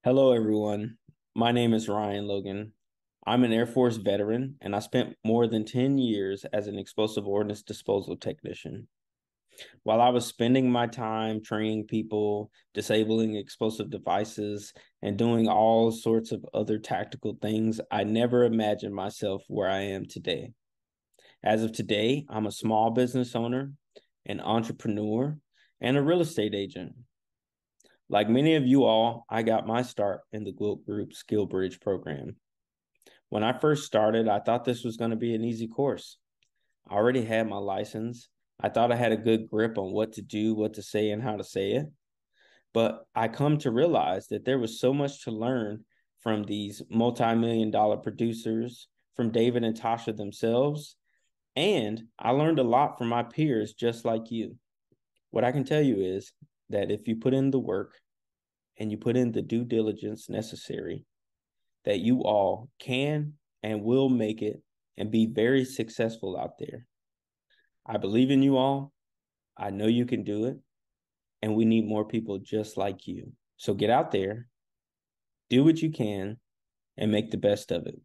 Hello, everyone. My name is Ryan Logan. I'm an Air Force veteran, and I spent more than 10 years as an explosive ordnance disposal technician. While I was spending my time training people, disabling explosive devices, and doing all sorts of other tactical things, I never imagined myself where I am today. As of today, I'm a small business owner, an entrepreneur, and a real estate agent. Like many of you all, I got my start in the Gwilt Group Skillbridge program. When I first started, I thought this was going to be an easy course. I already had my license. I thought I had a good grip on what to do, what to say, and how to say it. But I come to realize that there was so much to learn from these multi-million-dollar producers, from David and Tasha themselves, and I learned a lot from my peers just like you. What I can tell you is that if you put in the work and you put in the due diligence necessary, that you all can and will make it and be very successful out there. I believe in you all. I know you can do it. And we need more people just like you. So get out there, do what you can, and make the best of it.